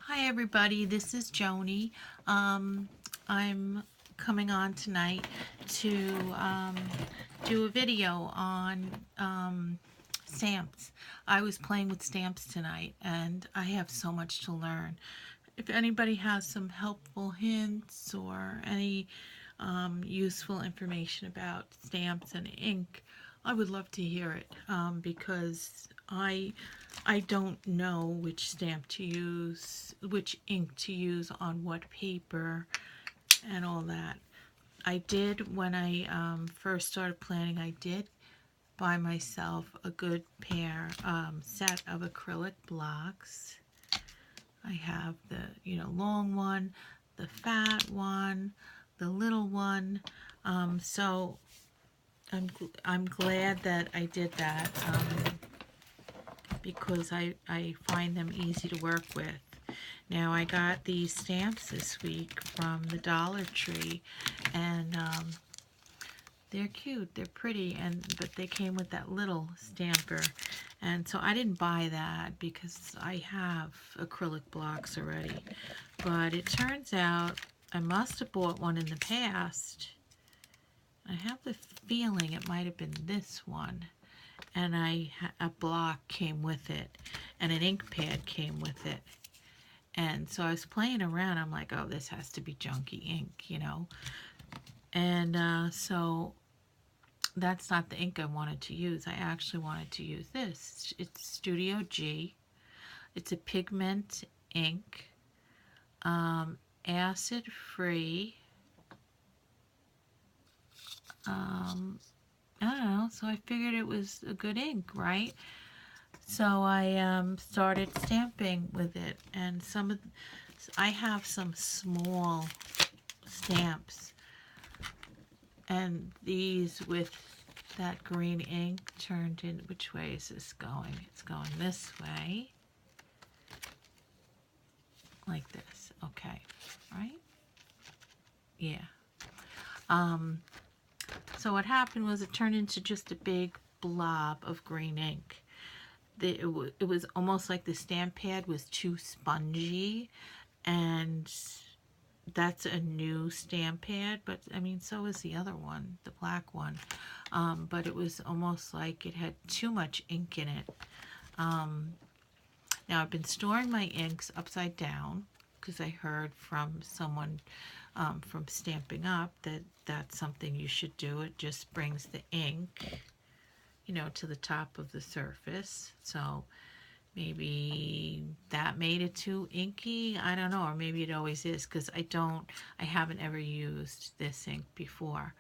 Hi everybody, this is Joni. I'm coming on tonight to do a video on stamps. I was playing with stamps tonight and I have so much to learn. If anybody has some helpful hints or any useful information about stamps and ink, I would love to hear it because I don't know which stamp to use, which ink to use on what paper, and all that. I did, when I first started planning, I did buy myself a good set of acrylic blocks. I have the, long one, the fat one, the little one. So I'm glad that I did that because I find them easy to work with. Now I got these stamps this week from the Dollar Tree, and they're cute, they're pretty, but they came with that little stamper, and so I didn't buy that because I have acrylic blocks already. But it turns out I must have bought one in the past. I have the feeling it might have been this one, and a block came with it, and an ink pad came with it. And so I was playing around. I'm like, oh, this has to be junky ink. And so that's not the ink I wanted to use. I actually wanted to use this. It's Studio G. It's a pigment ink, acid free. I don't know. So I figured it was a good ink, right? So I started stamping with it, and I have some small stamps, and these with that green ink turned in. Which way is this going? It's going this way, like this. Okay, right? Yeah. So what happened was it turned into just a big blob of green ink. It was almost like the stamp pad was too spongy, and that's a new stamp pad, but I mean, so is the other one, the black one. But it was almost like it had too much ink in it. Now I've been storing my inks upside down because I heard from someone from Stamping Up that that's something you should do. It just brings the ink, to the top of the surface. So maybe that made it too inky. I don't know, or maybe it always is because I haven't ever used this ink before.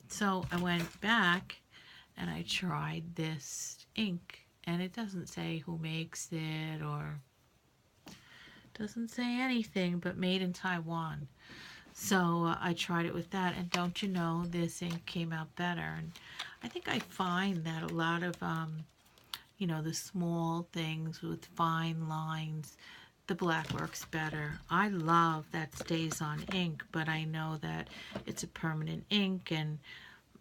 So I went back and I tried this ink, and it doesn't say who makes it or doesn't say anything, but made in Taiwan. So I tried it with that, and don't you know, this ink came out better. And I think I find that a lot of the small things with fine lines, the black works better. I love that stays on ink, but I know that it's a permanent ink, and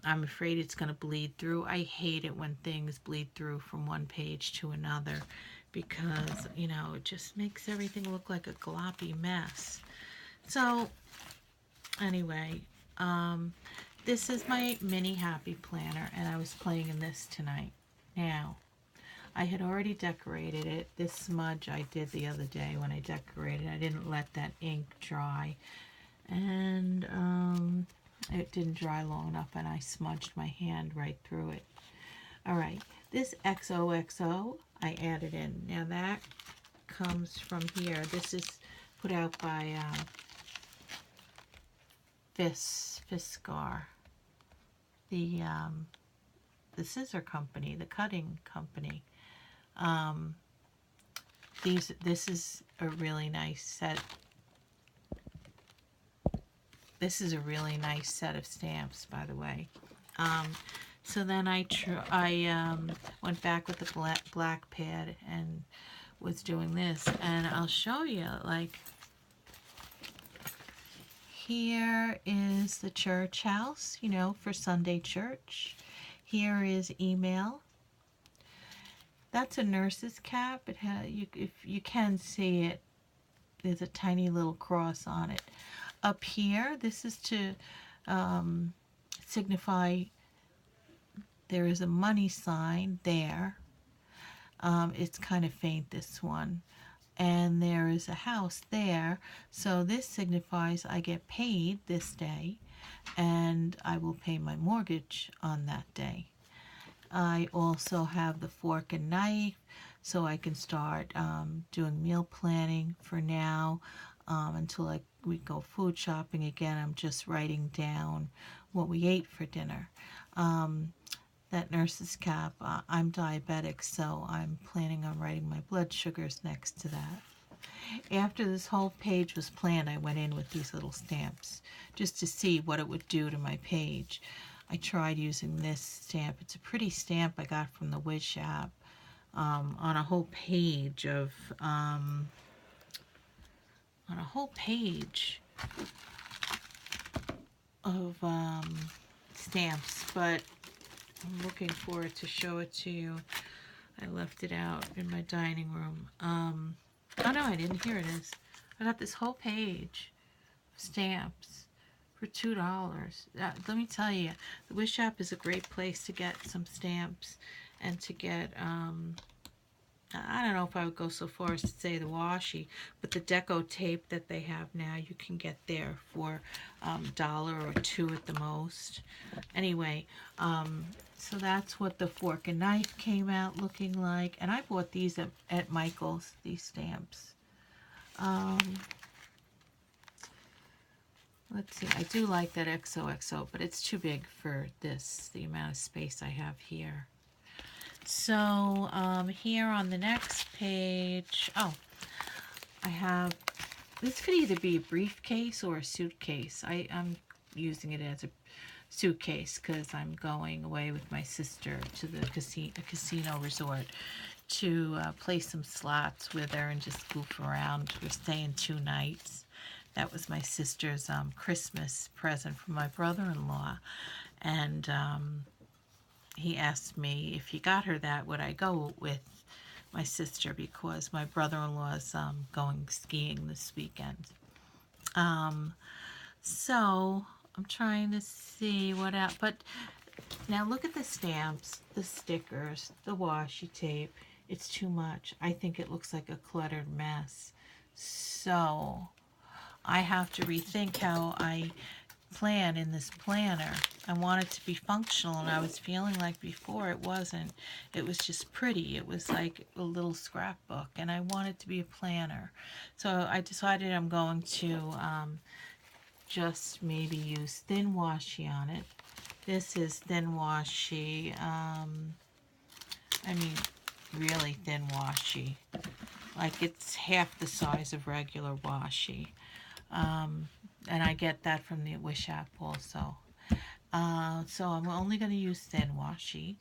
I'm afraid it's going to bleed through. I hate it when things bleed through from one page to another because, it just makes everything look like a gloppy mess. So, anyway, this is my mini happy planner, and I was playing in this tonight. Now, I had already decorated it. This smudge I did the other day when I decorated. I didn't let that ink dry, and it didn't dry long enough, and I smudged my hand right through it. All right, this XOXO I added in. Now that comes from here. This is put out by Fiskar, the scissor company, the cutting company. This is a really nice set. This is a really nice set of stamps, by the way. So then I went back with the black pad and was doing this, and I'll show you. Like, here is the church house, for Sunday church. Here is email. That's a nurse's cap. It has, if you can see it, there's a tiny little cross on it. Up here, this is to um, signify there is a money sign there. It's kind of faint, this one. And there is a house there. So this signifies I get paid this day and I will pay my mortgage on that day. I also have the fork and knife so I can start doing meal planning for now until we go food shopping again. I'm just writing down what we ate for dinner. That nurse's cap, I'm diabetic, so I'm planning on writing my blood sugars next to that. After this whole page was planned, I went in with these little stamps just to see what it would do to my page. I tried using this stamp. It's a pretty stamp I got from the Wish app on a whole page of stamps, but I'm looking for it to show it to you. I left it out in my dining room. Oh no, I didn't. Here it is. I got this whole page of stamps for $2. Let me tell you, the Wish app is a great place to get some stamps and to get, I don't know if I would go so far as to say the washi, but the deco tape that they have now, you can get there for $1 or $2 at the most. Anyway, so that's what the fork and knife came out looking like. And I bought these at Michael's, these stamps. Let's see, I do like that XOXO, but it's too big for this, the amount of space I have here. So here on the next page, I have, this could either be a briefcase or a suitcase. I'm using it as a suitcase because I'm going away with my sister to the casino resort to play some slots with her and just goof around. We're staying 2 nights. That was my sister's Christmas present from my brother-in-law. And he asked me if he got her that, would I go with my sister, because my brother-in-law is going skiing this weekend. So I'm trying to see what else. But now look at the stamps, the stickers, the washi tape. It's too much. I think it looks like a cluttered mess. So I have to rethink how I plan in this planner. I want it to be functional, and I was feeling like before it wasn't. It was just pretty. It was like a little scrapbook, and I want it to be a planner. So I decided I'm going to just maybe use thin washi on it. This is thin washi, I mean really thin washi, like it's half the size of regular washi. And I get that from the Wish app also. So I'm only going to use thin washi,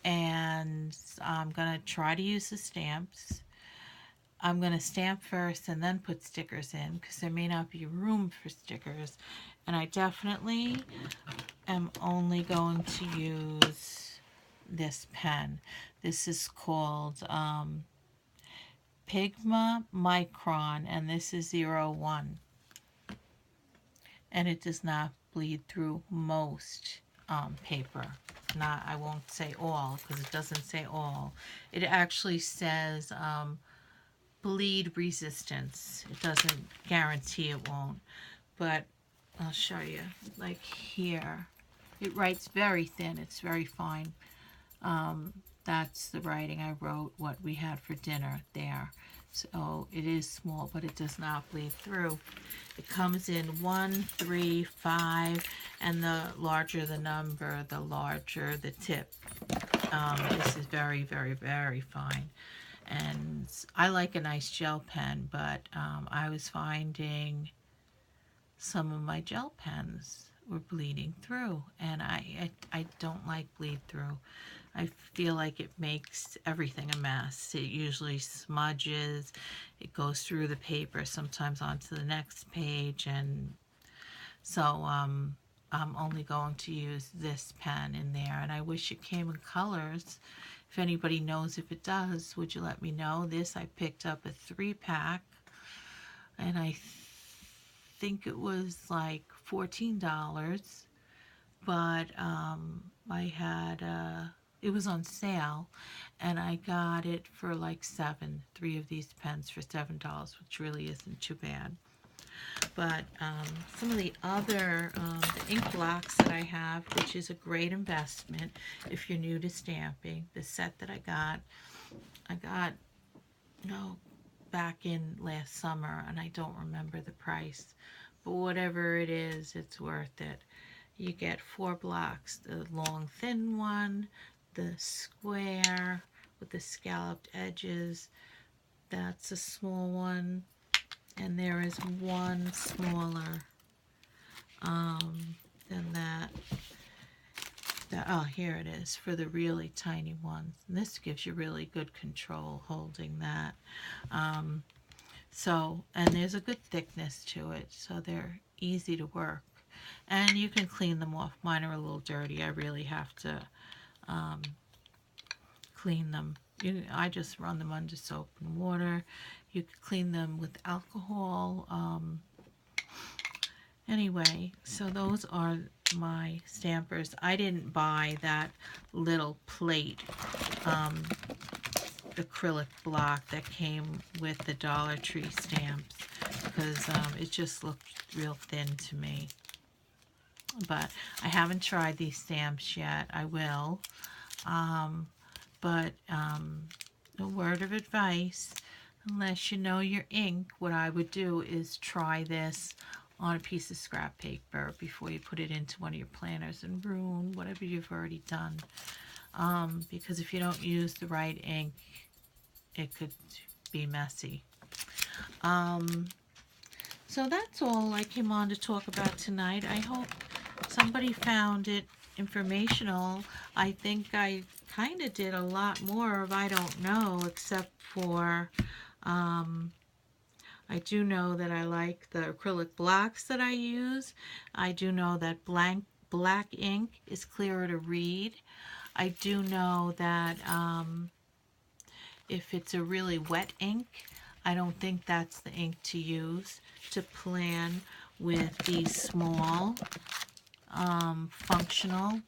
and I'm going to try to use the stamps. I'm going to stamp first and then put stickers in because there may not be room for stickers. And I definitely am only going to use this pen. This is called Pigma Micron, and this is 01. And it does not bleed through most paper. Not, I won't say all because it doesn't say all. It actually says bleed resistance. It doesn't guarantee it won't, but I'll show you. Like here, it writes very thin. It's very fine. That's the writing I wrote what we had for dinner there. So it is small, but it does not bleed through. It comes in 1, 3, 5, and the larger the number, the larger the tip. This is very, very, very fine. And I like a nice gel pen, but I was finding some of my gel pens were bleeding through, and I don't like bleed through. I feel like it makes everything a mess. It usually smudges, it goes through the paper, sometimes onto the next page, and so I'm only going to use this pen in there, and I wish it came in colors. If anybody knows if it does, would you let me know? This I picked up a 3-pack, and I think it was like $14, but I had it was on sale, and I got it for like three of these pens for $7, which really isn't too bad. But some of the other the ink blocks that I have, which is a great investment if you're new to stamping. The set that I got no back in last summer, and I don't remember the price, but whatever it is, it's worth it. You get 4 blocks: the long thin one, the square with the scalloped edges, that's a small one, and there is one smaller than that. Oh, here it is for the really tiny ones. And this gives you really good control holding that. And there's a good thickness to it, so they're easy to work. And you can clean them off. Mine are a little dirty. I really have to clean them. I just run them under soap and water. You can clean them with alcohol. Anyway, so those are my stampers. I didn't buy that little plate acrylic block that came with the Dollar Tree stamps because it just looked real thin to me. But I haven't tried these stamps yet. I will. But a word of advice, unless you know your ink, what I would do is try this on a piece of scrap paper before you put it into one of your planners and ruin whatever you've already done. Because if you don't use the right ink, it could be messy. So that's all I came on to talk about tonight. I hope somebody found it informational. I think I kind of did a lot more of I don't know, except for I do know that I like the acrylic blocks that I use. I do know that black ink is clearer to read. I do know that if it's a really wet ink, I don't think that's the ink to use to plan with these small functional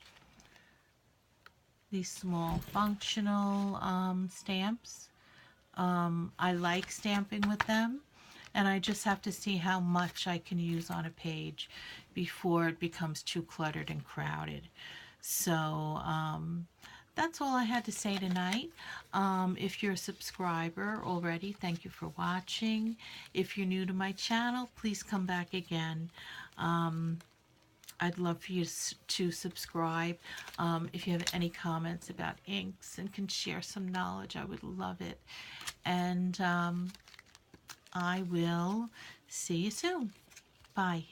stamps. I like stamping with them, and I just have to see how much I can use on a page before it becomes too cluttered and crowded. So that's all I had to say tonight. If you're a subscriber already, thank you for watching. If you're new to my channel, please come back again. I'd love for you to subscribe. If you have any comments about inks and can share some knowledge, I would love it. And I will see you soon. Bye.